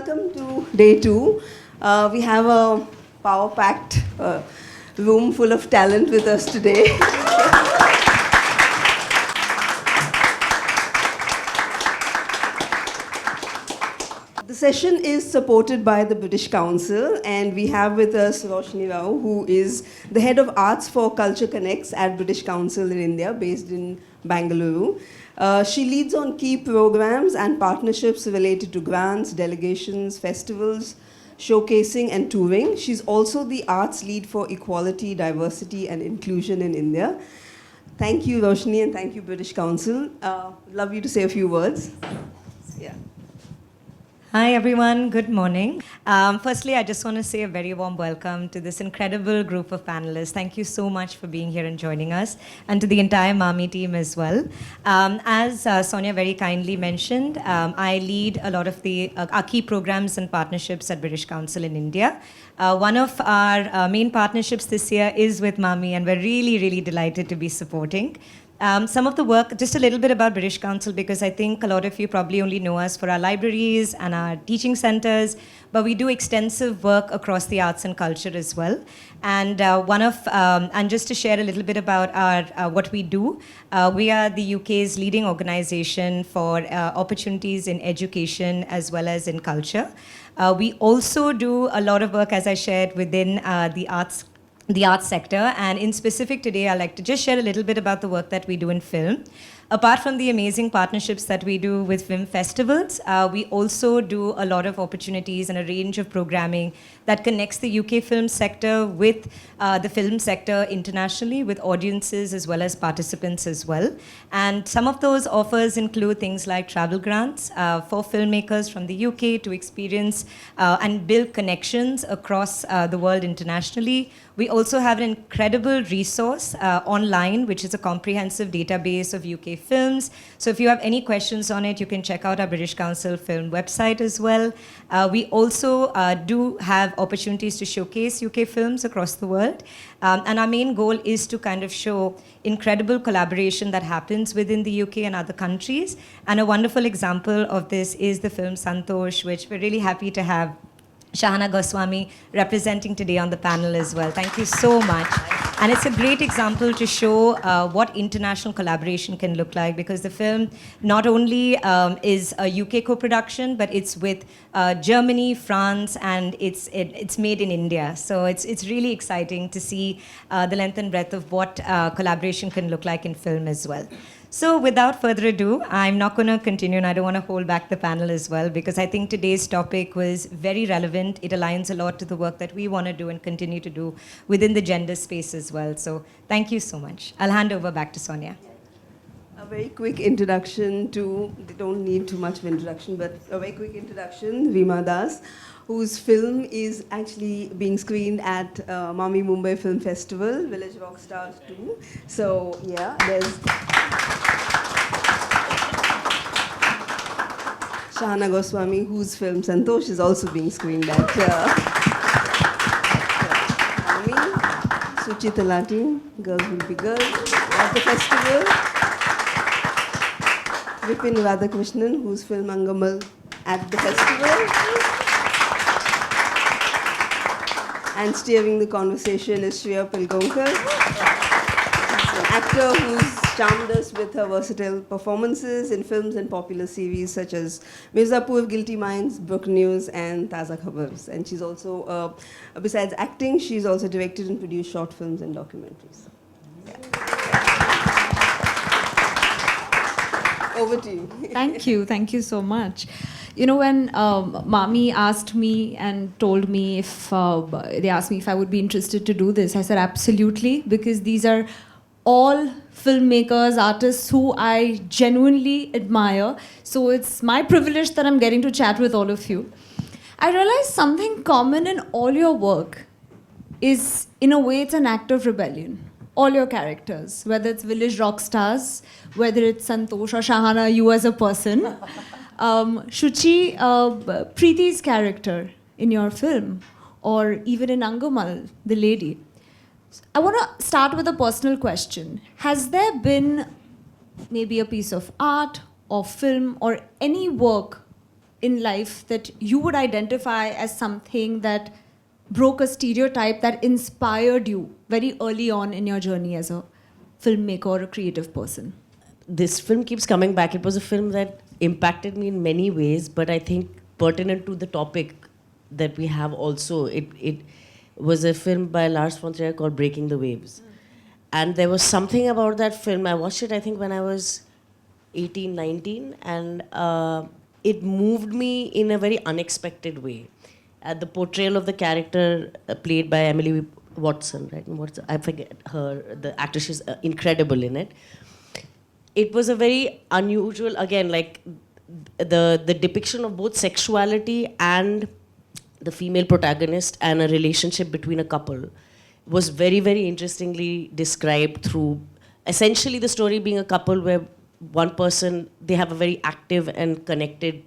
welcome to day 2. We have a power-packed room full of talent with us today. The session is supported by the British Council, and we have with us Roshni Rao, who is the head of Arts for Culture Connects at British Council in India, based in Bangalore. She leads on key programs and partnerships related to grants, delegations, festivals, showcasing and touring. She's also the arts lead for equality, diversity and inclusion in India. Thank you, Roshni, and thank you, British Council. Love you to say a few words. Yeah. Hi everyone, good morning. Firstly, I just want to say a very warm welcome to this incredible group of panelists. Thank you so much for being here and joining us, and to the entire MAMI team as well. As Sonia very kindly mentioned, I lead a lot of our key programs and partnerships at British Council in India. One of our main partnerships this year is with MAMI, and we're really, really delighted to be supporting. Some of the work, just a little bit about British Council, because I think a lot of you probably only know us for our libraries and our teaching centers, but we do extensive work across the arts and culture as well. And and just to share a little bit about our what we do, we are the UK's leading organization for opportunities in education as well as in culture. We also do a lot of work, as I shared, within the arts sector, and in specific today I'd like to just share a little bit about the work that we do in film. Apart from the amazing partnerships that we do with film festivals, we also do a lot of opportunities and a range of programming that connects the UK film sector with the film sector internationally, with audiences as well as participants as well. And some of those offers include things like travel grants for filmmakers from the UK to experience and build connections across the world internationally. We also have an incredible resource online, which is a comprehensive database of UK films. So if you have any questions on it, you can check out our British Council film website as well. We also do have opportunities to showcase UK films across the world. And our main goal is to kind of show incredible collaboration that happens within the UK and other countries. And a wonderful example of this is the film Santosh, which we're really happy to have Shahana Goswami representing today on the panel as well. Thank you so much. And it's a great example to show what international collaboration can look like, because the film not only is a UK co-production, but it's with Germany, France, and it's made in India. So it's really exciting to see the length and breadth of what collaboration can look like in film as well. So without further ado, I'm not going to continue, and I don't want to hold back the panel as well, because I think today's topic was very relevant. It aligns a lot to the work that we want to do and continue to do within the gender space as well. So thank you so much. I'll hand over back to Sonia. A very quick introduction to, they don't need too much of introduction, but a very quick introduction, Rima Das, whose film is actually being screened at MAMI Mumbai Film Festival, Village Rockstars 2. So yeah, there's Shahana Goswami, whose film Santosh is also being screened at MAMI. Shuchi Talati, Girls Will Be Girls, at the festival. Vipin Radhakrishnan, whose film Angamal at the festival. And steering the conversation is Shriya Pilgaonkar, an actor who's charmed us with her versatile performances in films and popular series such as Mirzapur, Guilty Minds, Book News, and Taza Khabars. And she's also, besides acting, she's also directed and produced short films and documentaries. Yeah. Over to you. Thank you so much. You know, when Mami asked me and told me if, they asked me if I would be interested to do this, I said absolutely, because these are all filmmakers, artists who I genuinely admire. So it's my privilege that I'm getting to chat with all of you. I realized something common in all your work is, in a way, it's an act of rebellion. All your characters, whether it's Village Rockstars, whether it's Santosh or Shahana, you as a person. Shuchi, Preeti's character in your film, or even in Angamal, the lady. I want to start with a personal question. Has there been maybe a piece of art or film or any work in life that you would identify as something that broke a stereotype that inspired you very early on in your journey as a filmmaker or a creative person? This film keeps coming back. It was a film that impacted me in many ways, but I think pertinent to the topic that we have also, it was a film by Lars von Trier called Breaking the Waves. And there was something about that film. I watched it, I think, when I was 18, 19, and it moved me in a very unexpected way. The portrayal of the character played by Emily Watson, right? I forget her, the actress, she's incredible in it. It was a very unusual, again, like the depiction of both sexuality and the female protagonist and a relationship between a couple was very, very interestingly described through essentially the story being a couple where one person, they have a very active and connected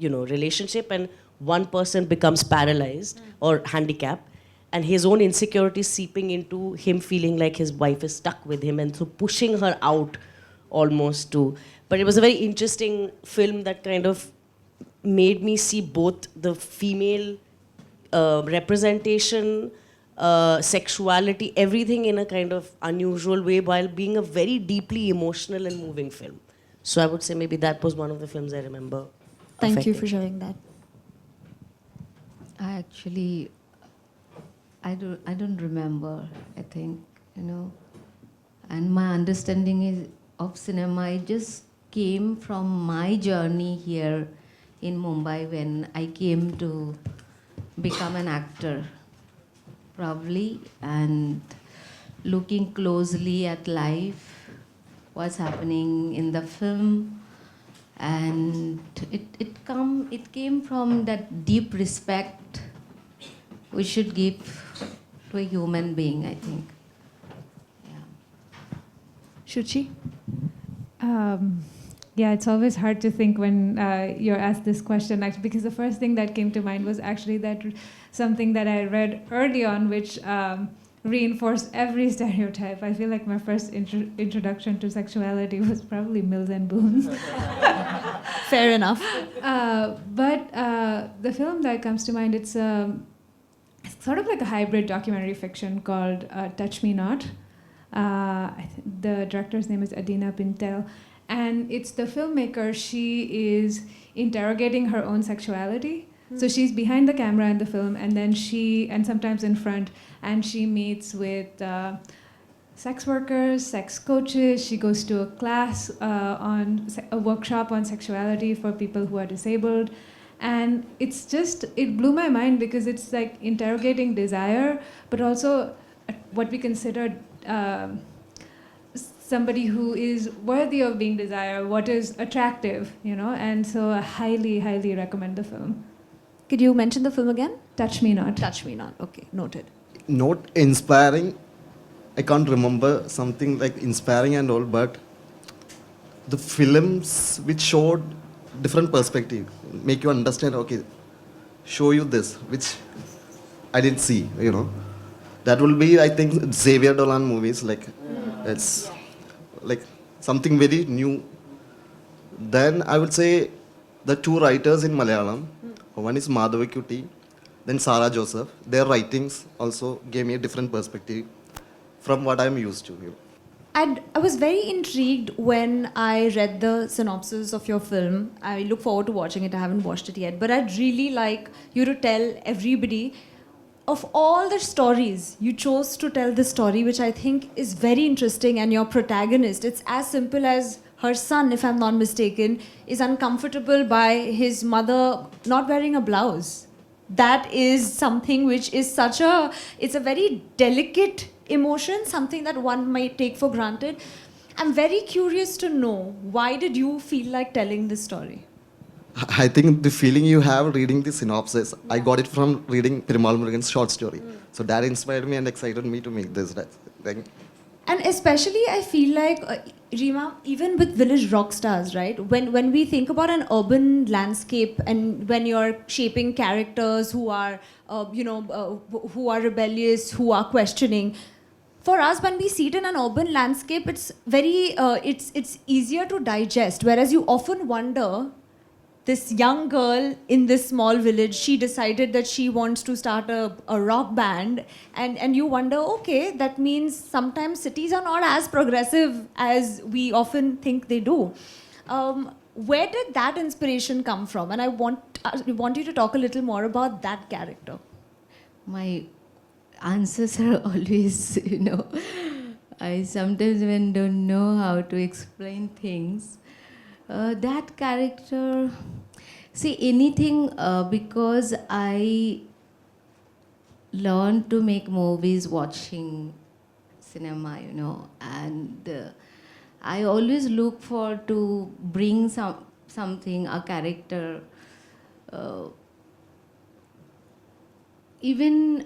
relationship, and one person becomes paralyzed or handicapped, and his own insecurities seeping into him feeling like his wife is stuck with him, and so pushing her out almost to. But it was a very interesting film that kind of made me see both the female representation, sexuality, everything in a kind of unusual way, while being a very deeply emotional and moving film. So I would say maybe that was one of the films I remember. Thank you for sharing that. I don't remember, I think, and my understanding of cinema, it just came from my journey here in Mumbai when I came to become an actor, probably, and looking closely at life, what's happening in the film, and it came from that deep respect we should give to a human being, I think. Yeah. Shuchi? Yeah, it's always hard to think when you're asked this question, actually, because the first thing that came to mind was actually that something that I read early on, which reinforced every stereotype. I feel like my first introduction to sexuality was probably Mills and Boons. Fair enough. But the film that comes to mind, it's sort of like a hybrid documentary fiction called Touch Me Not. The director's name is Adina Pintel. And it's the filmmaker, she is interrogating her own sexuality. So she's behind the camera in the film, and then and sometimes in front, and she meets with sex workers, sex coaches. She goes to a class a workshop on sexuality for people who are disabled. And it blew my mind because it's like interrogating desire, but also what we consider somebody who is worthy of being desired, what is attractive, and so I highly, highly recommend the film. Could you mention the film again? Touch Me Not. Touch Me Not. Okay, noted. Not inspiring. I can't remember something like inspiring and all, but the films which showed different perspective, make you understand, okay, show you this, which I didn't see, That will be, I think, Xavier Dolan movies, like, it's like something very new. Then I would say the two writers in Malayalam, one is Madhavakutty, then Sarah Joseph. Their writings also gave me a different perspective from what I'm used to. I was very intrigued when I read the synopsis of your film. I look forward to watching it. I haven't watched it yet. But I'd really like you to tell everybody, of all the stories, you chose to tell this story, which I think is very interesting. And your protagonist, it's as simple as her son, if I'm not mistaken, is uncomfortable by his mother not wearing a blouse. That is something which is it's a very delicate emotion, something that one might take for granted. I'm very curious to know, why did you feel like telling this story? I think the feeling you have reading the synopsis, I got it from reading Pirimal Murugan's short story. So that inspired me and excited me to make this thing. And especially, I feel like, Rima, even with Village Rockstars, right? When we think about an urban landscape and when you're shaping characters who are, who are rebellious, who are questioning, for us, when we see it in an urban landscape, it's very, it's easier to digest. Whereas you often wonder, this young girl in this small village, she decided that she wants to start a rock band. And you wonder, okay, that means sometimes cities are not as progressive as we often think they do. Where did that inspiration come from? And I want you to talk a little more about that character. My answers are always, I sometimes when don't know how to explain things. That character, see anything because I learned to make movies watching cinema, and I always look for to bring something, a character, even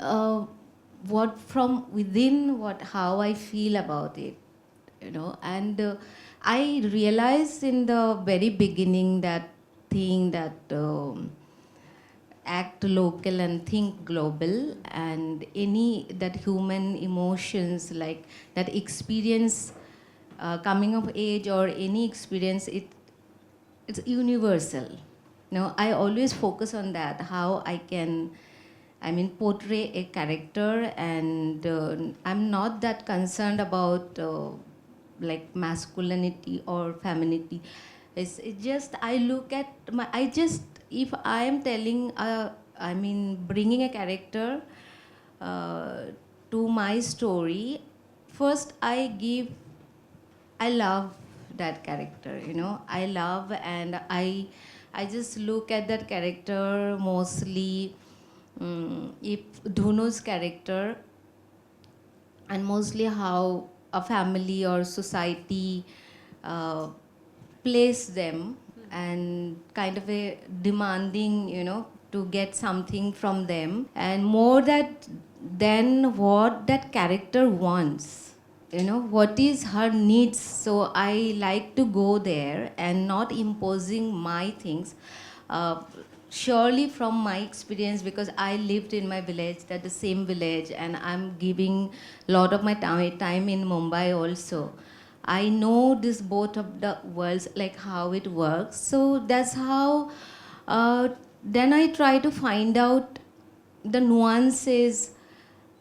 what from within, how I feel about it, and I realized in the very beginning that thing that act local and think global, and any that human emotions like that experience coming of age or any experience, it's universal. I always focus on that, how I can portray a character, and I'm not that concerned about like masculinity or femininity. It's just I look at if I am telling, bringing a character to my story, first I love that character, I love, and I just look at that character mostly. If Dhunu's character, and mostly how a family or society place them, and kind of a demanding, to get something from them, and more that than what that character wants, what is her needs. So I like to go there and not imposing my things. Surely from my experience, because I lived in my village, that the same village, and I'm giving a lot of my time in Mumbai also. I know this both of the worlds, like how it works. So that's how, then I try to find out the nuances,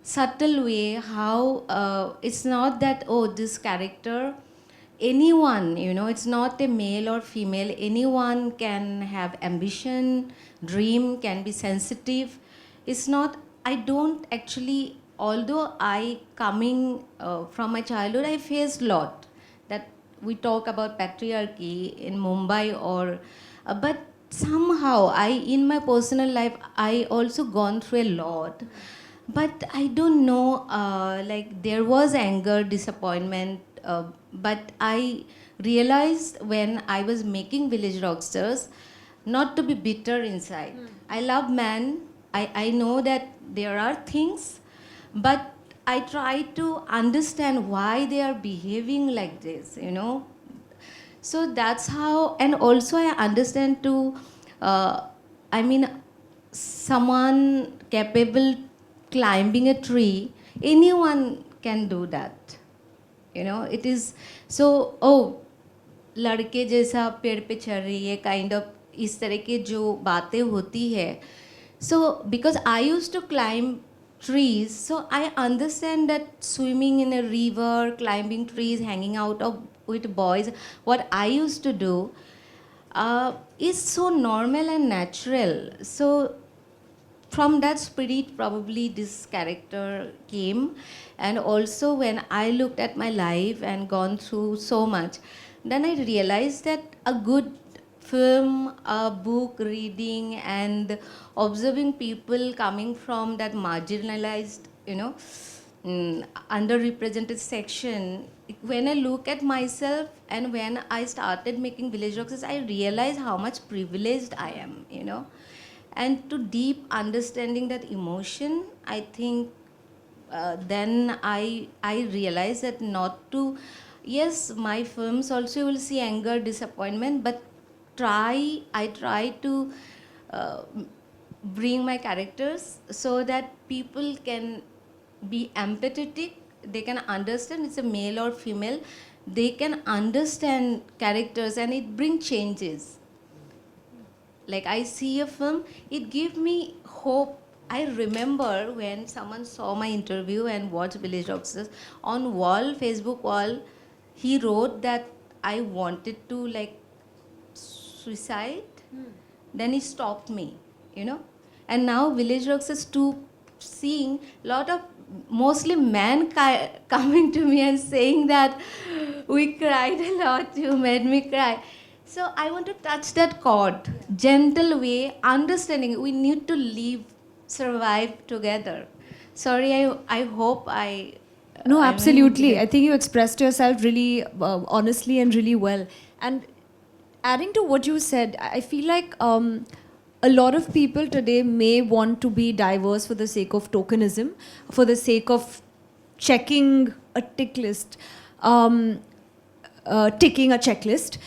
subtle way, how it's not that, oh, this character, anyone, it's not a male or female, anyone can have ambition, dream, can be sensitive. It's not, I don't actually, although I coming from my childhood, I faced a lot. That we talk about patriarchy in Mumbai, or, but somehow in my personal life, I also gone through a lot. But I don't know, like there was anger, disappointment, but I realized when I was making Village Rockstars, not to be bitter inside. I love man. I know that there are things, but I try to understand why they are behaving like this, So that's how, and also I understand to, someone capable climbing a tree, anyone can do that. It is so, oh, लड़के जैसा पेड़ पे चढ़ रही है, kind of इस तरह के जो बातें होती है. So because I used to climb trees, so I understand that swimming in a river, climbing trees, hanging out with boys, what I used to do is so normal and natural. So from that spirit, probably this character came. And also when I looked at my life and gone through so much, then I realized that a good film, a book reading, and observing people coming from that marginalized, underrepresented section, when I look at myself and when I started making Village Rockstars, I realized how much privileged I am, And to deep understanding that emotion, I think then I realized that not to, yes, my films also will see anger, disappointment, but I try to bring my characters so that people can be empathetic, they can understand it's a male or female, they can understand characters, and it brings changes. Like I see a film, it gives me hope. I remember when someone saw my interview and watched Village Rockstars on wall, Facebook wall, he wrote that I wanted to like suicide. Then he stopped me, you know. And now Village Rockstars 2, seeing a lot of mostly men coming to me and saying that we cried a lot, you made me cry. So I want to touch that chord, gentle way, understanding we need to live, survive together. Sorry, I hope I. No, I absolutely. mean, I think you expressed yourself really honestly and really well. And adding to what you said, I feel like a lot of people today may want to be diverse for the sake of tokenism, for the sake of checking a tick list, ticking a checklist.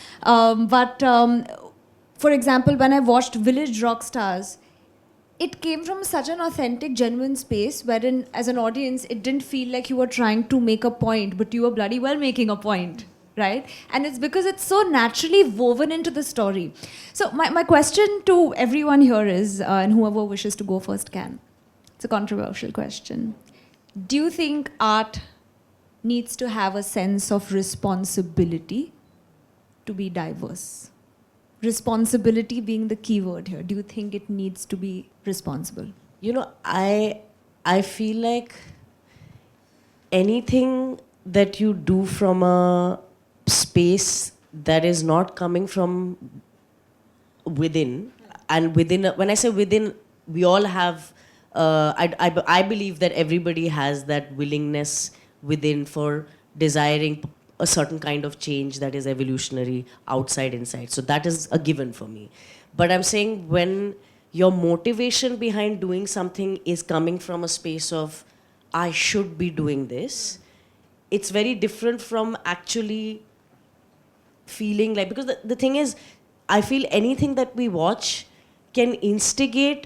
For example, when I watched Village Rockstars, it came from such an authentic, genuine space wherein, as an audience, it didn't feel like you were trying to make a point, but you were bloody well making a point, right? And it's because it's so naturally woven into the story. So my question to everyone here is, and whoever wishes to go first can, it's a controversial question. Do you think art needs to have a sense of responsibility to be diverse? Responsibility being the key word here. Do you think it needs to be responsible? You know, I feel like anything that you do from a space that is not coming from within, and within, when I say within, we all have, I believe that everybody has that willingness within for desiring a certain kind of change that is evolutionary, outside, inside. So that is a given for me. But I'm saying when your motivation behind doing something is coming from a space of, I should be doing this, it's very different from actually feeling like, because the thing is, I feel anything that we watch can instigate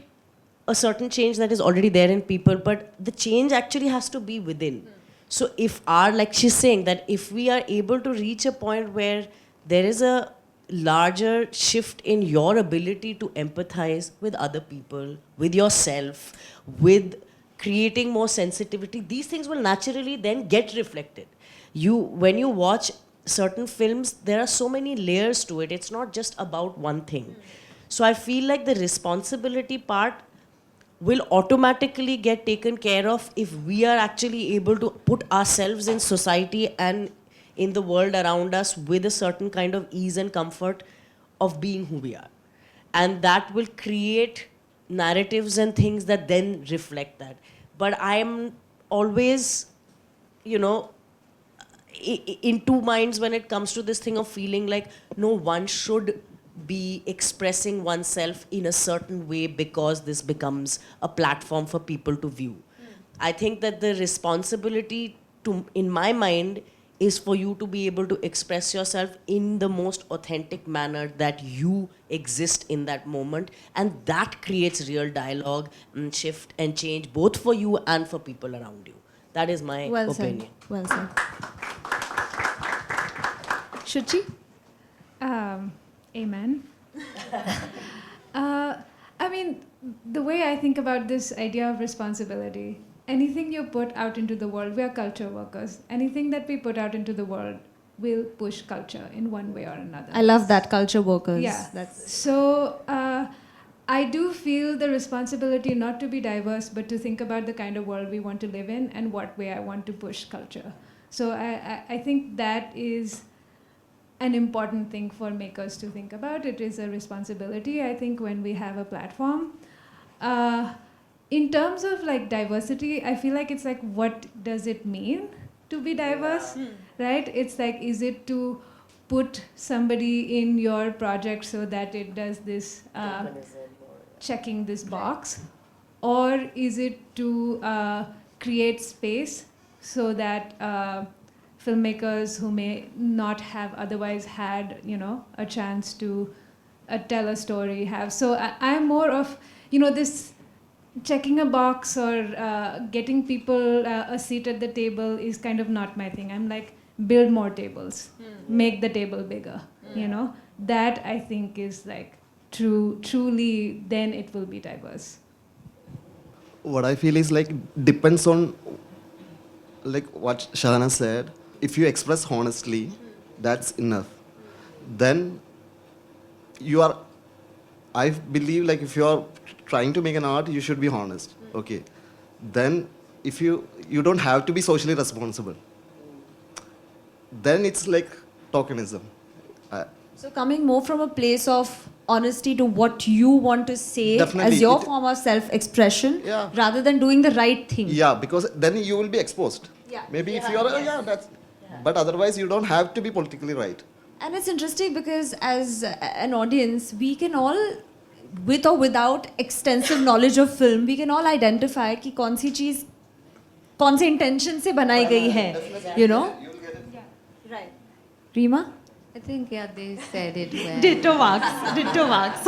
a certain change that is already there in people, but the change actually has to be within. So if like she's saying, that if we are able to reach a point where there is a larger shift in your ability to empathize with other people, with yourself, with creating more sensitivity, these things will naturally then get reflected. When you watch certain films, there are so many layers to it. It's not just about one thing. So I feel like the responsibility part will automatically get taken care of if we are actually able to put ourselves in society and in the world around us with a certain kind of ease and comfort of being who we are. And that will create narratives and things that then reflect that. But I am always, you know, in two minds when it comes to this thing of feeling like, no, one should be expressing oneself in a certain way because this becomes a platform for people to view. I think that the responsibility to, in my mind, is for you to be able to express yourself in the most authentic manner that you exist in that moment, and that creates real dialogue and shift and change both for you and for people around you. That is my opinion. Well said. Shuchi? Amen. I mean, the way I think about this idea of responsibility, anything you put out into the world, we are culture workers. Anything that we put out into the world will push culture in one way or another. I love that, culture workers. Yeah. So I do feel the responsibility not to be diverse, but to think about the kind of world we want to live in and what way I want to push culture. So I think that is an important thing for makers to think about. It is a responsibility, I think, when we have a platform. In terms of like diversity, I feel like it's like, what does it mean to be diverse, right? It's like, is it to put somebody in your project so that it does this checking this box, or is it to create space so that filmmakers who may not have otherwise had, you know, a chance to tell a story have. So I'm more of, you know, this checking a box or getting people a seat at the table is kind of not my thing. I'm like, build more tables, make the table bigger, you know. That I think is like truly, then it will be diverse. What I feel is like depends on like what Shahana said. If you express honestly, that's enough. Then you are, I believe like if you are trying to make an art, you should be honest. Okay. Then if you don't have to be socially responsible. Then it's like tokenism. So coming more from a place of honesty to what you want to say Definitely. as your form of self-expression, Yeah. rather than doing the right thing. Yeah, because then you will be exposed. Yeah. Maybe if you are, that's. But otherwise, you don't have to be politically right. And it's interesting because as an audience, we can all, with or without extensive knowledge of film, we can all identify कि कौन सी चीज कौन से intention से बनाई गई है, you know? Right. Rima? I think, yeah, they said it well. Ditto marks. Ditto marks.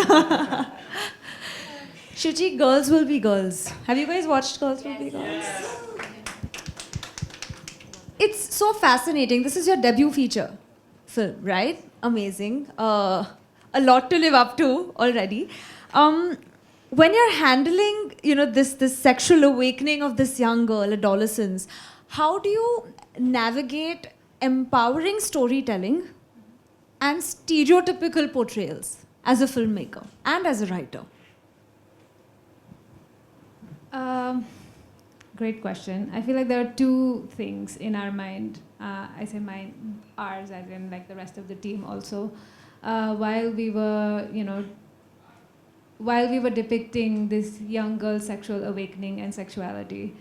Shuchi, Girls Will Be Girls. Have you guys watched Girls Will Be Girls? It's so fascinating. This is your debut feature film, right? Amazing. A lot to live up to already. When you're handling, this sexual awakening of this young girl, adolescence, how do you navigate empowering storytelling and stereotypical portrayals as a filmmaker and as a writer? Great question. I feel like there are two things in our mind. I say mine, ours, as in like the rest of the team also. While we were depicting this young girl's sexual awakening and sexuality,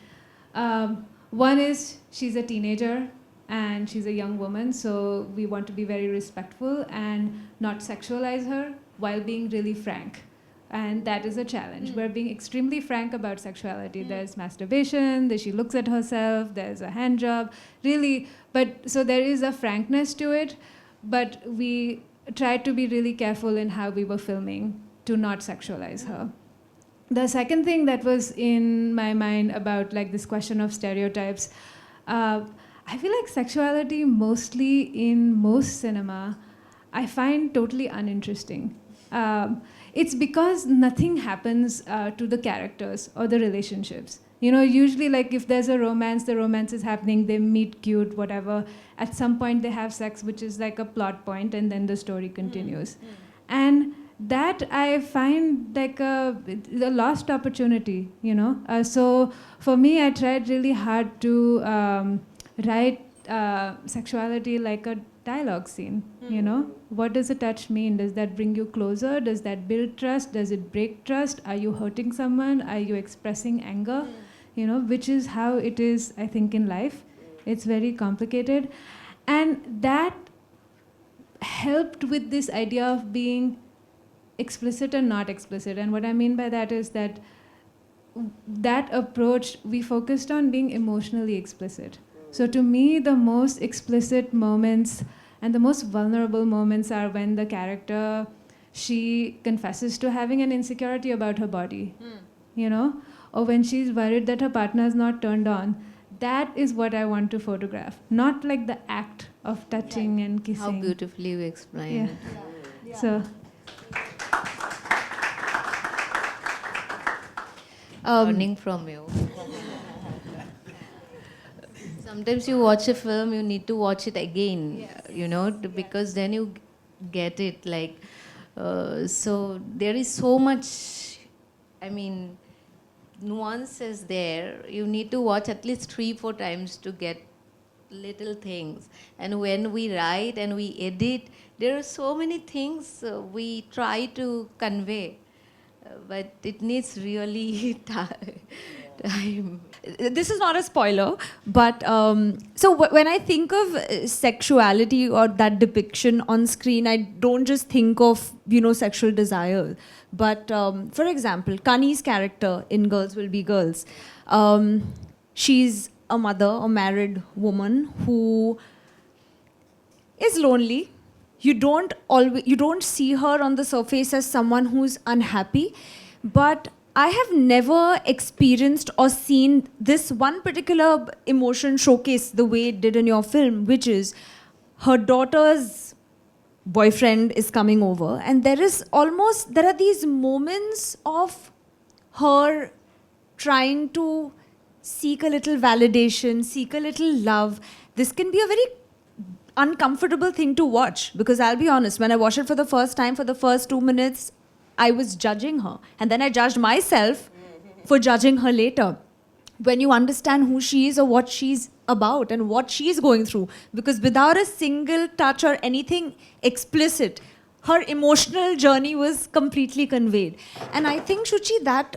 one is she's a teenager and she's a young woman, so we want to be very respectful and not sexualize her while being really frank. And that is a challenge. We're being extremely frank about sexuality. There's masturbation, she looks at herself, there's a hand job, really. But so there is a frankness to it, but we tried to be really careful in how we were filming to not sexualize her. The second thing that was in my mind about like this question of stereotypes, I feel like sexuality mostly in most cinema, I find totally uninteresting. It's because nothing happens to the characters or the relationships. Usually like if there's a romance, the romance is happening, they meet cute, whatever. At some point they have sex, which is like a plot point, and then the story continues. And that I find like a lost opportunity, So for me, I tried really hard to write sexuality like a dialogue scene, What does a touch mean? Does that bring you closer? Does that build trust? Does it break trust? Are you hurting someone? Are you expressing anger? Which is how it is, I think, in life. It's very complicated. And that helped with this idea of being explicit and not explicit. And what I mean by that is that approach, we focused on being emotionally explicit. So to me, the most explicit moments and the most vulnerable moments are when the character, she confesses to having an insecurity about her body, or when she's worried that her partner is not turned on. That is what I want to photograph, not like the act of touching and kissing. How beautifully you explained it. Yeah. So. Learning from you. Sometimes you watch a film, you need to watch it again, because then you get it. Like, so there is so much, nuance is there. You need to watch at least 3-4 times to get little things. And when we write and we edit, there are so many things we try to convey. But it needs really time. This is not a spoiler, but so when I think of sexuality or that depiction on screen, I don't just think of, sexual desire. But for example, Kani's character in Girls Will Be Girls, she's a mother, a married woman who is lonely. You don't see her on the surface as someone who's unhappy, but I have never experienced or seen this one particular emotion showcased the way it did in your film, which is her daughter's boyfriend is coming over, and there are these moments of her trying to seek a little validation, seek a little love. This can be a very uncomfortable thing to watch, because I'll be honest, when I watched it for the first time, for the first 2 minutes, I was judging her. And then I judged myself for judging her later. When you understand who she is or what she's about and what she's going through, because without a single touch or anything explicit, her emotional journey was completely conveyed. And I think, Shuchi, that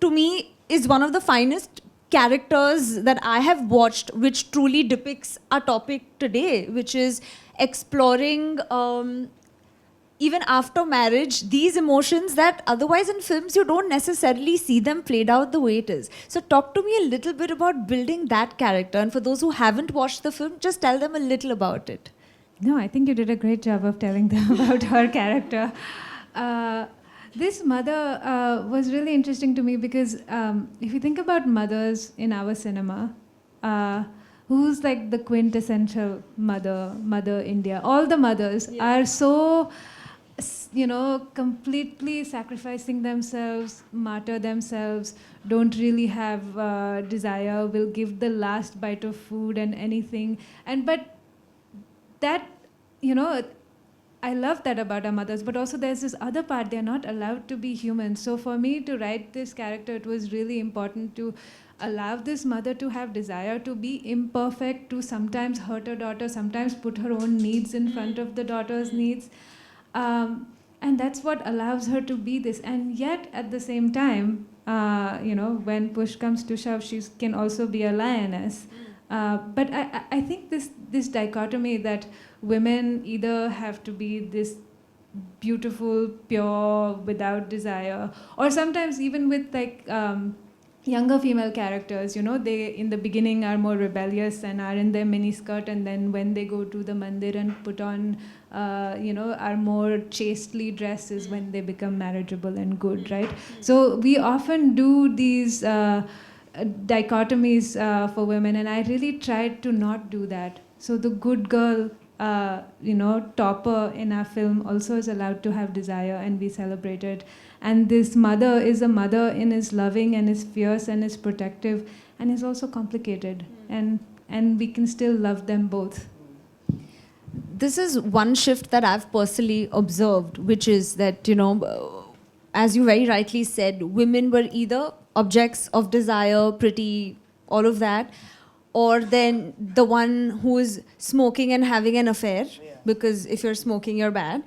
to me is one of the finest characters that I have watched, which truly depicts our topic today, which is exploring even after marriage, these emotions that otherwise in films you don't necessarily see them played out the way it is. So talk to me a little bit about building that character, and for those who haven't watched the film, just tell them a little about it. No, I think you did a great job of telling them about her character. This mother was really interesting to me because if you think about mothers in our cinema, who's like the quintessential Mother India, all the mothers are so, completely sacrificing themselves, martyr themselves, don't really have desire, will give the last bite of food and anything. But that, I love that about our mothers, but also there's this other part, they're not allowed to be human. So for me to write this character, it was really important to allow this mother to have desire, to be imperfect, to sometimes hurt her daughter, sometimes put her own needs in front of the daughter's needs. And that's what allows her to be this. And yet, at the same time, when push comes to shove, she can also be a lioness. But I think this dichotomy that women either have to be this beautiful, pure, without desire, or sometimes even with younger female characters, they in the beginning are more rebellious and are in their miniskirt, and then when they go to the mandir and put on, are more chastely dressed is when they become marriageable and good, right? So we often do these dichotomies for women, and I really tried to not do that. So the good girl, topper in our film also is allowed to have desire and be celebrated. And this mother is a mother and is loving and is fierce and is protective and is also complicated. And we can still love them both. This is one shift that I've personally observed, which is that, as you very rightly said, women were either objects of desire, pretty, all of that, or then the one who is smoking and having an affair, because if you're smoking, you're bad.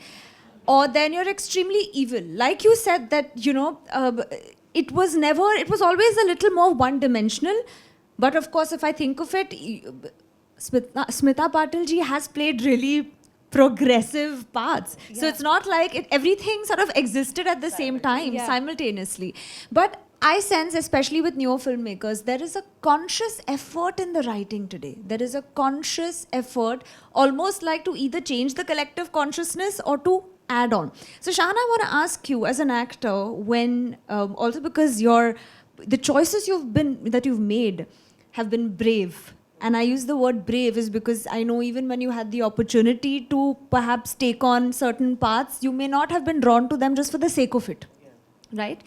Or then you're extremely evil. Like you said that, it was always a little more one-dimensional. But of course, if I think of it, Smita Patil ji has played really progressive parts. So it's not like everything sort of existed at the same time, simultaneously. But I sense, especially with newer filmmakers, there is a conscious effort in the writing today. There is a conscious effort, almost like to either change the collective consciousness or to add on. So Shahana, I want to ask you, as an actor, when also because the choices that you've made have been brave. And I use the word brave is because I know even when you had the opportunity to perhaps take on certain paths, you may not have been drawn to them just for the sake of it, right?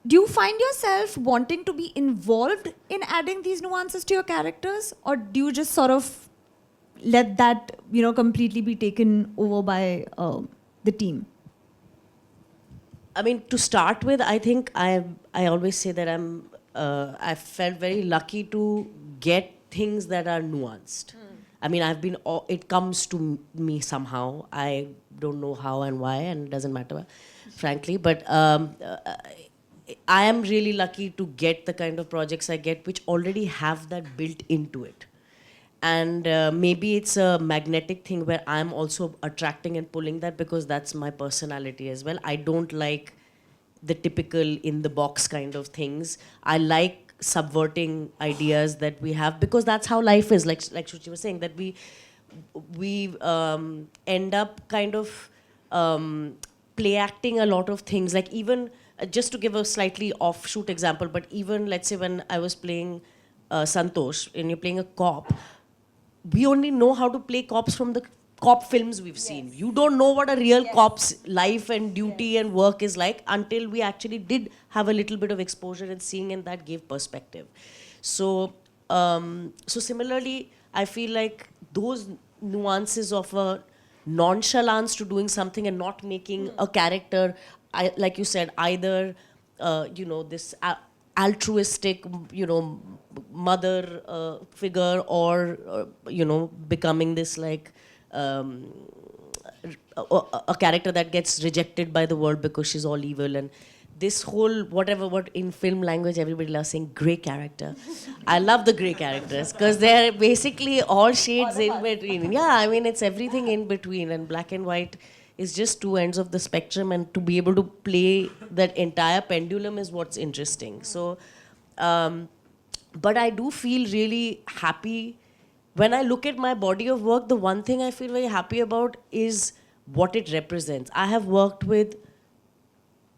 Do you find yourself wanting to be involved in adding these nuances to your characters, or do you just sort of let that, completely be taken over by the team? I mean, to start with, I think I always say that I felt very lucky to get things that are nuanced. I mean, it comes to me somehow. I don't know how and why, and it doesn't matter, frankly. But I am really lucky to get the kind of projects I get which already have that built into it. And maybe it's a magnetic thing where I'm also attracting and pulling that because that's my personality as well. I don't like the typical in-the-box kind of things. I like subverting ideas that we have because that's how life is. Like Shuchi was saying, that we end up kind of play acting a lot of things. Like even, just to give a slightly offshoot example, but even let's say when I was playing Santosh, and you're playing a cop, we only know how to play cops from the cop films we've seen. You don't know what a real cop's life and duty and work is like until we actually did have a little bit of exposure and seeing, and that gave perspective. So, so similarly, I feel like those nuances of a nonchalance to doing something and not making a character, like you said, either you know, this altruistic, you know, mother figure, or you know, becoming this like a character that gets rejected by the world because she's all evil, and this whole what in film language everybody loves saying grey character. I love the grey characters because they're basically all shades in between. Yeah, I mean, it's everything in between, and black and white is just two ends of the spectrum, and to be able to play that entire pendulum is what's interesting. So but I do feel really happy when I look at my body of work. The one thing I feel very happy about is what it represents. I have worked with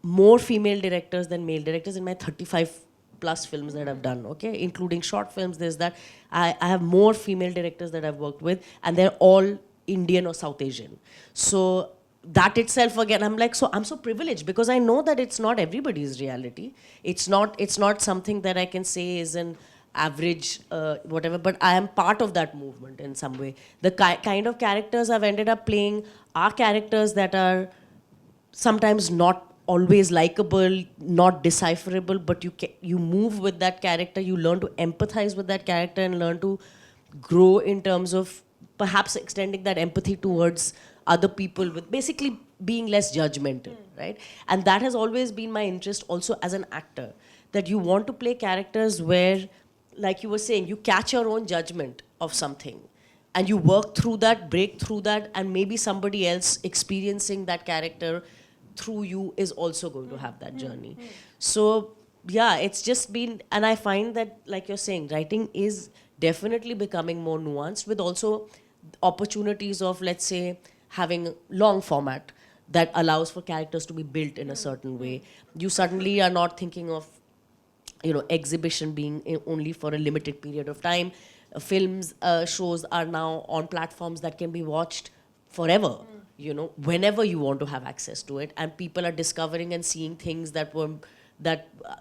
more female directors than male directors in my 35 plus films that I've done, okay? Including short films, there's that. I have more female directors that I've worked with, and they're all Indian or South Asian. So that itself, again, I'm like, so I'm so privileged because I know that it's not everybody's reality. It's not something that I can say is an average whatever, but I am part of that movement in some way. The kind of characters I've ended up playing are characters that are sometimes not always likable, not decipherable, but you move with that character, you learn to empathize with that character and learn to grow in terms of perhaps extending that empathy towards other people, with basically being less judgmental, right? And that has always been my interest also as an actor, that you want to play characters where, like you were saying, you catch your own judgment of something and you work through that, break through that, and maybe somebody else experiencing that character through you is also going to have that journey. So yeah, it's just been, and I find that, like you're saying, writing is definitely becoming more nuanced, with also opportunities of, let's say, having long format that allows for characters to be built in a certain way. You suddenly are not thinking of, you know, exhibition being only for a limited period of time. Films, shows are now on platforms that can be watched forever, you know, whenever you want to have access to it. And people are discovering and seeing things that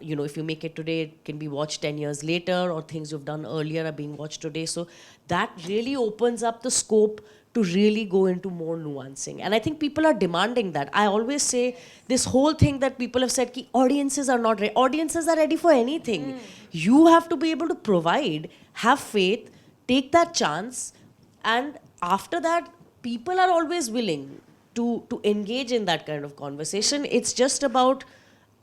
you know, if you make it today, it can be watched 10 years later, or things you've done earlier are being watched today. So that really opens up the scope to really go into more nuancing. And I think people are demanding that. I always say this whole thing that people have said, ki audiences are not ready. Audiences are ready for anything. You have to be able to provide, have faith, take that chance, and after that, people are always willing to engage in that kind of conversation. It's just about,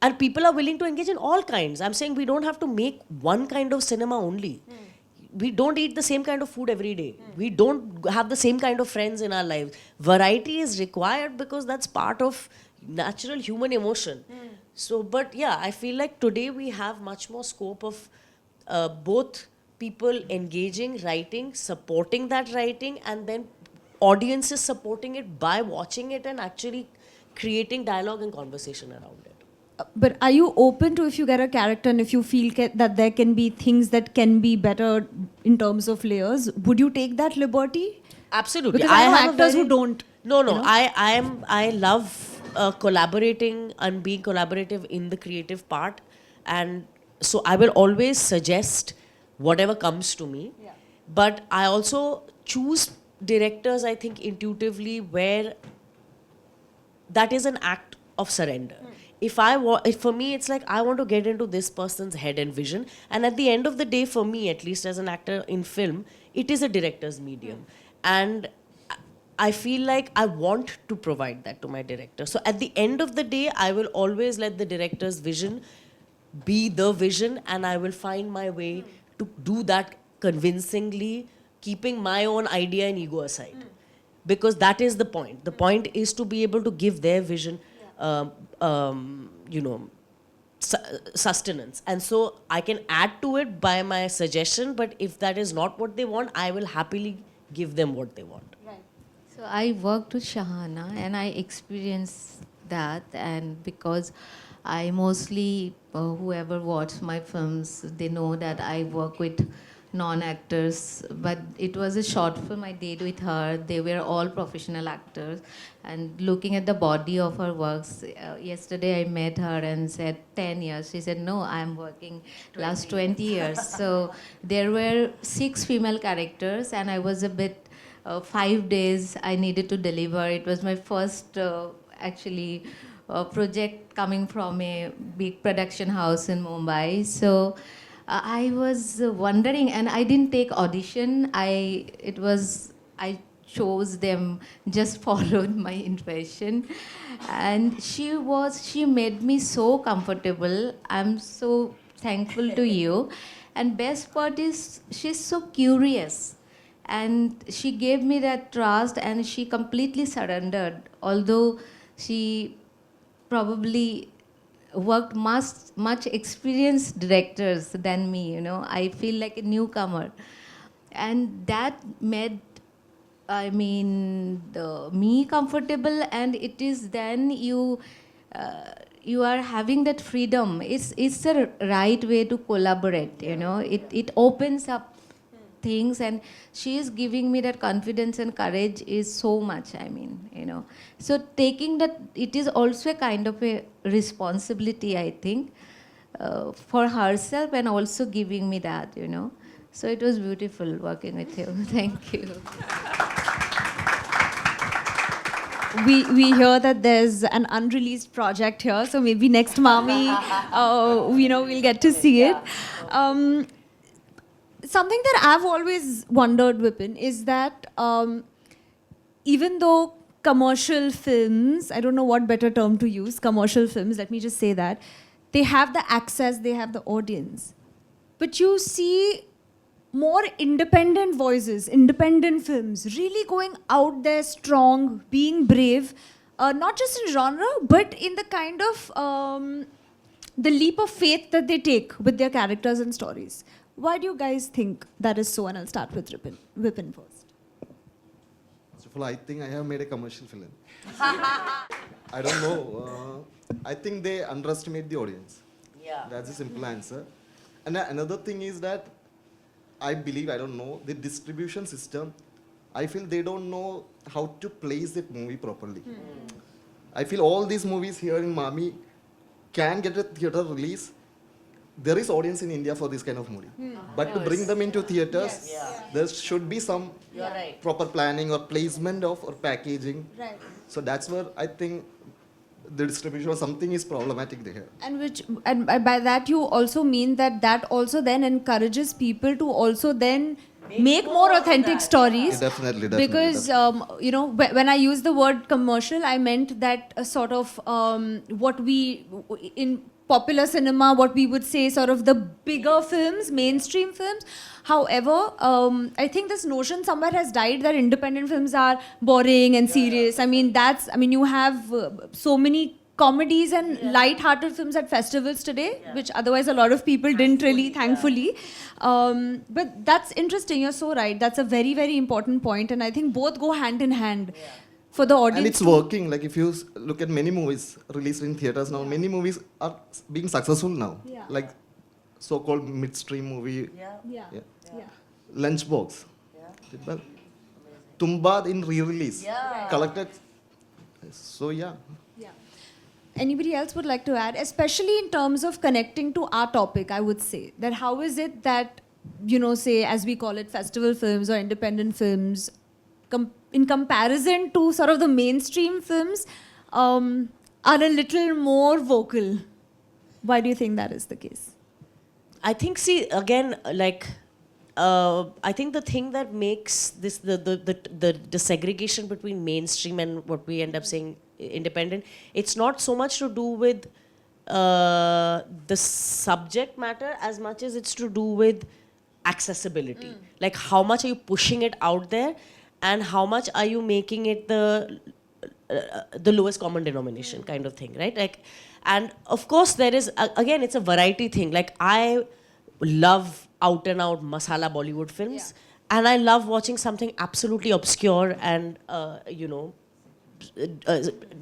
and people are willing to engage in all kinds. I'm saying we don't have to make one kind of cinema only. We don't eat the same kind of food every day. We don't have the same kind of friends in our lives. Variety is required because that's part of natural human emotion. So, but yeah, I feel like today we have much more scope of both people engaging, writing, supporting that writing, and then audiences supporting it by watching it and actually creating dialogue and conversation around it. But are you open to, if you get a character and if you feel that there can be things that can be better in terms of layers, would you take that liberty? Absolutely. Because I know actors who don't. No, no. You know? I love collaborating and being collaborative in the creative part, and so I will always suggest whatever comes to me. Yeah. But I also choose directors, I think, intuitively, where that is an act of surrender. If for me, it's like I want to get into this person's head and vision, and at the end of the day, for me, at least as an actor in film, it is a director's medium, and I feel like I want to provide that to my director. So at the end of the day, I will always let the director's vision be the vision, and I will find my way to do that convincingly, keeping my own idea and ego aside. Because that is the point. The point is to be able to give their vision, you know, sustenance. And so I can add to it by my suggestion, but if that is not what they want, I will happily give them what they want. Right. So I worked with Shahana and I experienced that, and because I mostly, whoever watched my films, they know that I work with non-actors, but it was a short film I did with her. They were all professional actors. And looking at the body of her works, yesterday I met her and said 10 years. She said, no, I'm working last 20 years. So there were 6 female characters, and I was a bit, 5 days I needed to deliver. It was my first, actually, project coming from a big production house in Mumbai. So I was wondering, and I didn't take audition. I chose them, just followed my intuition, and she made me so comfortable. I'm so thankful to you, and best part is she's so curious, and she gave me that trust, and she completely surrendered. Although she probably worked much experienced directors than me, I feel like a newcomer, and that made me comfortable, and it is then you are having that freedom. It's the right way to collaborate, it opens up things, and she is giving me that confidence and courage is so much, so taking that, it is also a kind of a responsibility, I think, for herself, and also giving me that, so it was beautiful working with you. Thank you. We hear that there's an unreleased project here, so maybe next Mami, we'll get to see it. Something that I've always wondered, Vipin, is that even though commercial films, I don't know what better term to use, commercial films, let me just say that, they have the access, they have the audience. But you see more independent voices, independent films, really going out there strong, being brave, not just in genre, but in the kind of the leap of faith that they take with their characters and stories. Why do you guys think that is so? And I'll start with Vipin first. First of all, I think I have made a commercial film. I don't know. I think they underestimate the audience. Yeah. That's a simple answer. And another thing is that I believe, I don't know, the distribution system, I feel they don't know how to place the movie properly. I feel all these movies here in MAMI can get a theater release. There is audience in India for this kind of movie. But to bring them into theaters, there should be some proper planning or placement of or packaging. Right. So that's where I think the distribution or something is problematic there. And by that you also mean that also then encourages people to also then make more authentic stories. Yeah, definitely. Because when I use the word commercial, I meant that sort of what we in popular cinema, what we would say sort of the bigger films, mainstream films. However, I think this notion somewhere has died that independent films are boring and serious. You have so many comedies and light-hearted films at festivals today, which otherwise a lot of people didn't really, thankfully. But that's interesting, you're so right. That's a very, very important point, and I think both go hand in hand. For the audience. And it's working. Like if you look at many movies released in theaters now, many movies are being successful now. Yeah. Like so-called midstream movie. Yeah. Lunchbox. Did well. Tumbad in re-release. Collected. So yeah. Anybody else would like to add, especially in terms of connecting to our topic, I would say, that how is it that, say, as we call it, festival films or independent films, in comparison to sort of the mainstream films, are a little more vocal? Why do you think that is the case? I think, I think the thing that makes this the segregation between mainstream and what we end up saying independent, it's not so much to do with the subject matter as much as it's to do with accessibility. Like how much are you pushing it out there, and how much are you making it the lowest common denomination kind of thing, right? Like, and of course there is again, it's a variety thing. Like I love out and out masala Bollywood films, and I love watching something absolutely obscure and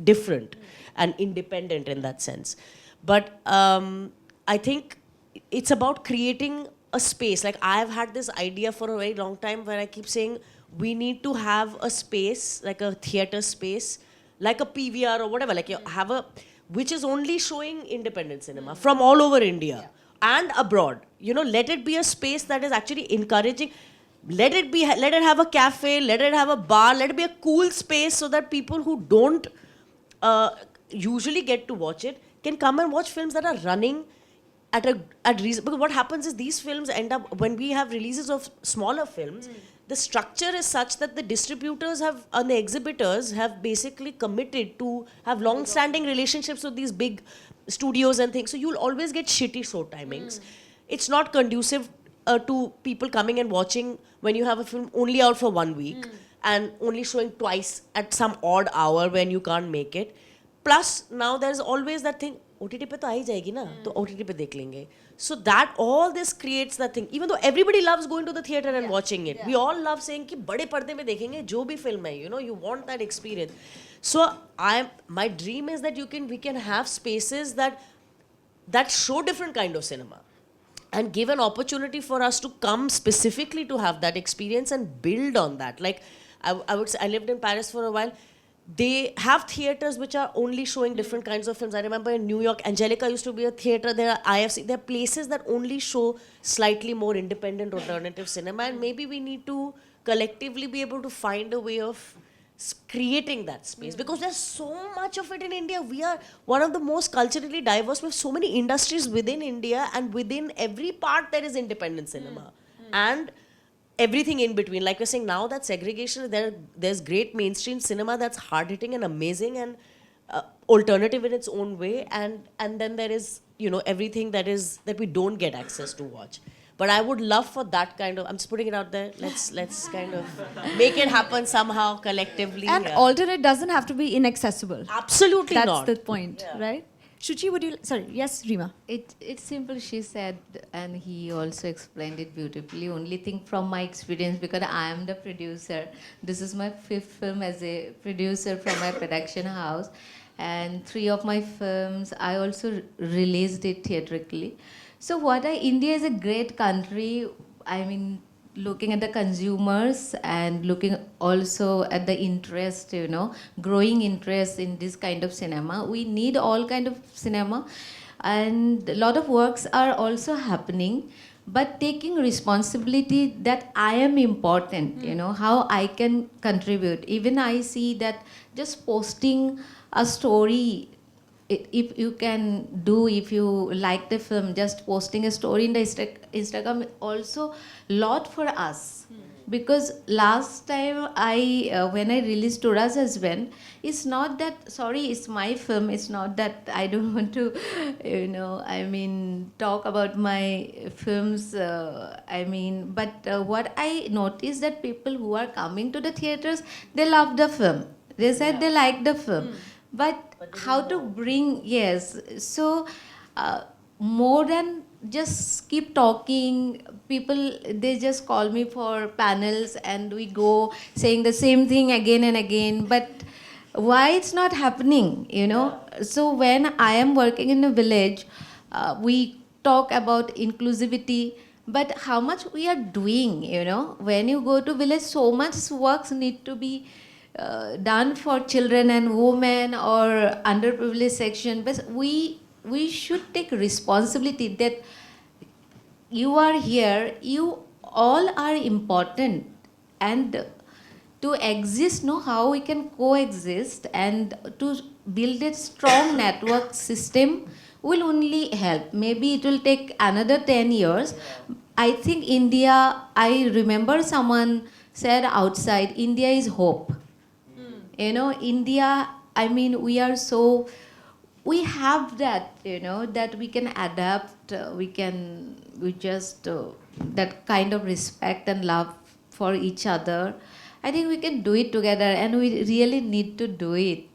different and independent in that sense. But I think it's about creating a space. Like I've had this idea for a very long time where I keep saying we need to have a space, like a theater space, like a PVR or whatever, like you have a, which is only showing independent cinema from all over India and abroad. You know, let it be a space that is actually encouraging. Let it have a cafe, let it have a bar, let it be a cool space so that people who don't usually get to watch it can come and watch films that are running at reason. Because what happens is these films end up, when we have releases of smaller films, the structure is such that the distributors have and the exhibitors have basically committed to have long-standing relationships with these big studios and things. So you'll always get shitty show timings. It's not conducive to people coming and watching when you have a film only out for 1 week and only showing twice at some odd hour when you can't make it. Plus now there's always that thing, OTT पे तो आ ही जाएगी ना, तो OTT पे देख लेंगे. So that all this creates that thing. Even though everybody loves going to the theater and watching it, we all love saying कि बड़े पर्दे में देखेंगे जो भी film है, you know, you want that experience. So my dream is that we can have spaces that show different kind of cinema and give an opportunity for us to come specifically to have that experience and build on that. Like I would say, I lived in Paris for a while. They have theaters which are only showing different kinds of films. I remember in New York, Angelica used to be a theater. There are IFC. There are places that only show slightly more independent alternative cinema. And maybe we need to collectively be able to find a way of creating that space. Because there's so much of it in India. We are one of the most culturally diverse. We have so many industries within India. And within every part, there is independent cinema. And everything in between. Like we're saying now, that segregation, there's great mainstream cinema that's hard-hitting and amazing and alternative in its own way, and then there is, you know, everything that we don't get access to watch. But I would love for that kind of, I'm just putting it out there, let's kind of make it happen somehow collectively. And alternate doesn't have to be inaccessible. Absolutely not. That's the point, right? Shuchi, yes, Rima. It's simple, she said, and he also explained it beautifully. Only thing from my experience, because I am the producer, this is my 5th film as a producer from my production house, and 3 of my films, I also released it theatrically. So India is a great country. I mean, looking at the consumers and looking also at the interest, you know, growing interest in this kind of cinema. We need all kind of cinema, and a lot of works are also happening, but taking responsibility that I am important, you know, how I can contribute. Even I see that just posting a story, if you can do, if you like the film, just posting a story in the Instagram also lot for us. Because last time when I released Tora's Husband, it's not that, sorry, it's my film, it's not that I don't want to, you know, I mean, talk about my films, but what I noticed that people who are coming to the theaters, they love the film. They said they like the film. But how to bring, yes, so more than just keep talking, people, they just call me for panels and we go saying the same thing again and again, but why it's not happening, you know? So when I am working in a village, we talk about inclusivity, but how much we are doing, you know? When you go to village, so much works need to be done for children and women or underprivileged section, but we should take responsibility that you are here, you all are important, and to exist, know how we can coexist and to build a strong network system will only help. Maybe it will take another 10 years. I think India, I remember someone said outside, India is hope. You know, India, I mean, we have that, you know, that we can adapt, that kind of respect and love for each other. I think we can do it together, and we really need to do it.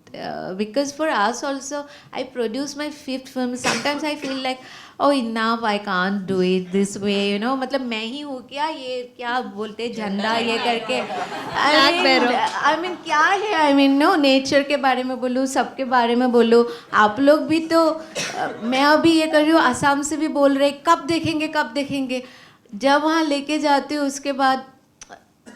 Because for us also, I produce my 5th film. Sometimes I feel like, oh, enough, I can't do it this way, you know. मतलब मैं ही हूँ क्या, ये क्या बोलते झंडा ये करके. I mean क्या है, I mean no, nature के बारे में बोलूँ, सबके बारे में बोलूँ. आप लोग भी तो, मैं अभी ये कर रही हूँ, असम से भी बोल रहे, कब देखेंगे. जब वहाँ लेके जाते हो उसके बाद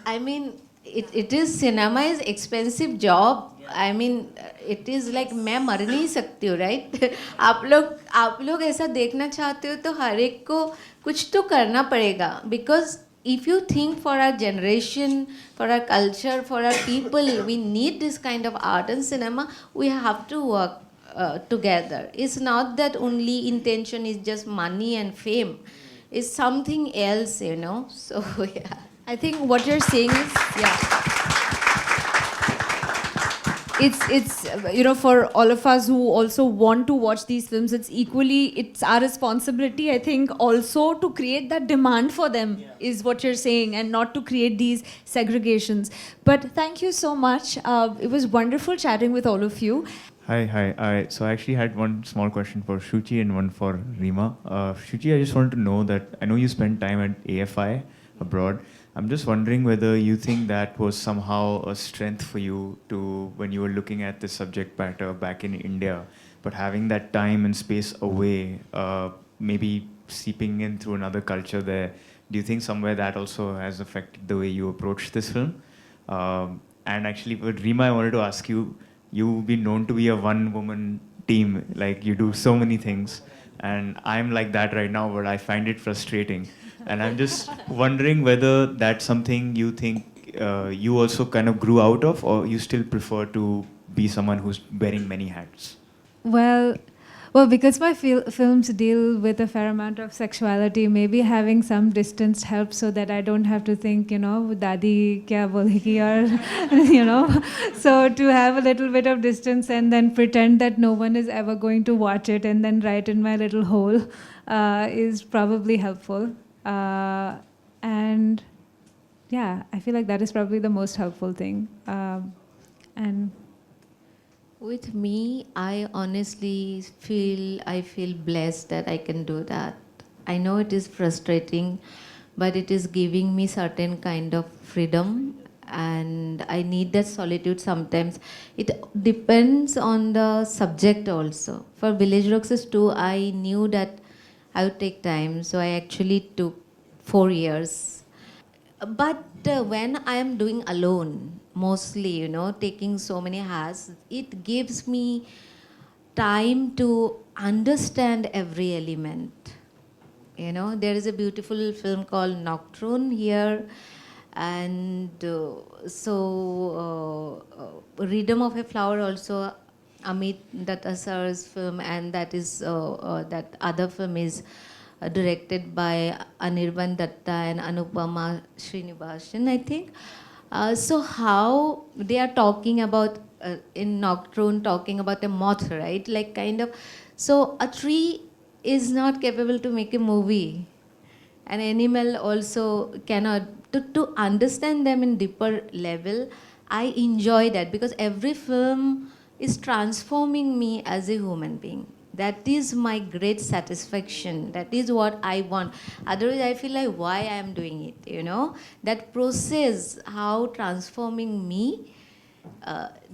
I mean it is cinema is expensive job. I mean it is like मैं मर नहीं सकती हूँ right. आप लोग ऐसा देखना चाहते हो तो हर एक को कुछ तो करना पड़ेगा because if you think for our generation, for our culture, for our people, we need this kind of art and cinema. We have to work together. It's not that only intention is just money and fame. It's something else, you know. So yeah. I think what you're saying is, yeah. It's you know, for all of us who also want to watch these films, it's our responsibility, I think, also to create that demand for them, is what you're saying, and not to create these segregations. But thank you so much. It was wonderful chatting with all of you. Hi. So I actually had one small question for Shuchi and one for Rima. Shuchi, I just wanted to know that I know you spent time at AFI abroad. I'm just wondering whether you think that was somehow a strength for you to, when you were looking at the subject matter back in India, but having that time and space away, maybe seeping in through another culture there. Do you think somewhere that also has affected the way you approach this film? And actually, with Rima, I wanted to ask you, you've been known to be a one-woman team, like you do so many things, and I'm like that right now, but I find it frustrating. And I'm just wondering whether that's something you think you also kind of grew out of, or you still prefer to be someone who's wearing many hats? Well, because my films deal with a fair amount of sexuality, maybe having some distance helps so that I don't have to think, you know, Dadi kya bolegi, or, you know. So to have a little bit of distance and then pretend that no one is ever going to watch it and then write in my little hole is probably helpful. And yeah, I feel like that is probably the most helpful thing. And with me, I honestly feel blessed that I can do that. I know it is frustrating, but it is giving me certain kind of freedom, and I need that solitude sometimes. It depends on the subject also. For Village Roxas 2, I knew that I would take time, so I actually took 4 years. But when I am doing alone, mostly, you know, taking so many hats, it gives me time to understand every element. You know, there is a beautiful film called Nocturne here, and Rhythm of a Flower also, Amit Datta sir's film, and that is that other film is directed by Anirban Datta and Anupama Srinivasan, I think. So how they are talking about, in Nocturne, talking about a moth, right? Like kind of, so a tree is not capable to make a movie. An animal also cannot. To understand them in deeper level, I enjoy that because every film is transforming me as a human being. That is my great satisfaction. That is what I want. Otherwise, I feel like why I am doing it, you know? That process, how transforming me,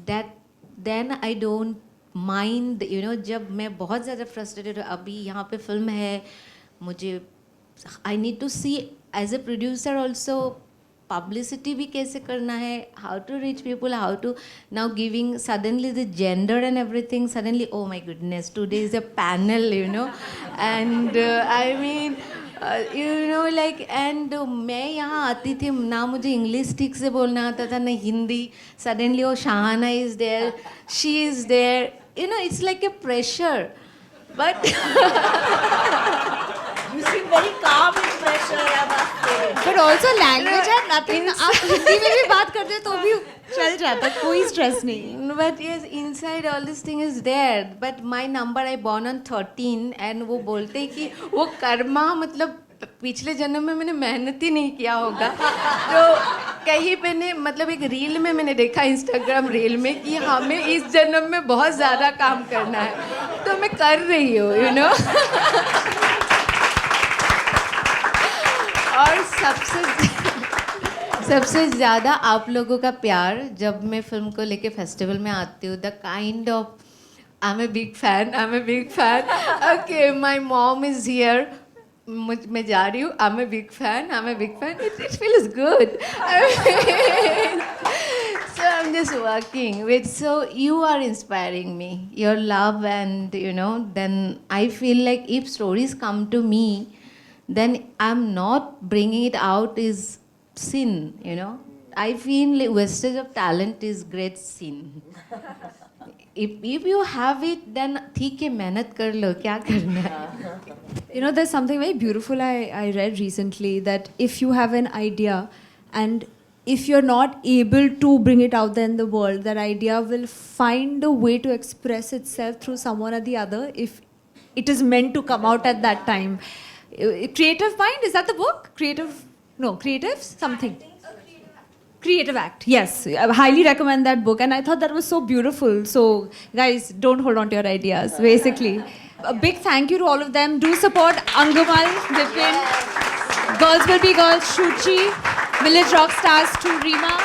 that then I don't mind, you know, जब मैं बहुत ज़्यादा frustrated हूँ, अभी यहाँ पे film है, मुझे, I need to see as a producer also, publicity भी कैसे करना है, how to reach people, how to now giving suddenly the gender and everything, suddenly, oh my goodness, today is a panel, you know, and I mean, you know, like, and मैं यहाँ आती थी ना मुझे इंग्लिश ठीक से बोलना आता था ना Hindi, suddenly oh Shahana is there, she is there, you know, it's like a pressure, but You seem very calm in pressure. But also language है nothing. आप हिंदी में भी बात करते तो भी चल जाता, कोई stress नहीं. But yes, inside all this thing is there. But my number I born on 13 and वो बोलते हैं कि वो कर्मा मतलब पिछले जन्म में मैंने मेहनत ही नहीं किया होगा. तो कहीं पे ने मतलब एक रील में मैंने देखा इंस्टाग्राम रील में कि हमें इस जन्म में बहुत ज़्यादा काम करना है. तो मैं कर रही हूँ, you know. और सबसे ज़्यादा आप लोगों का प्यार जब मैं फिल्म को लेके फेस्टिवल में आती हूँ, the kind of I'm a big fan. Okay, my mom is here. मैं जा रही हूँ. I'm a big fan. It feels good. So I'm just working with. So you are inspiring me. Your love and then I feel like if stories come to me, then I'm not bringing it out is sin. I feel like wastage of talent is great sin. If you have it, then ठीक है मेहनत कर लो क्या करना है. There's something very beautiful I read recently, that if you have an idea and if you're not able to bring it out there in the world, that idea will find a way to express itself through someone or the other if it is meant to come out at that time. Creative Mind, is that the book? Creative something. Creative Act, yes. I highly recommend that book, and I thought that was so beautiful. So, guys, don't hold on to your ideas, basically. A big thank you to all of them. Do support Angumal, Vipin, Girls Will Be Girls, Shuchi, Village Rock Stars to Rima,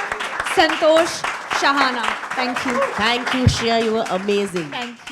Santosh, Shahana. Thank you. Thank you, Shriya. You were amazing. Thank you.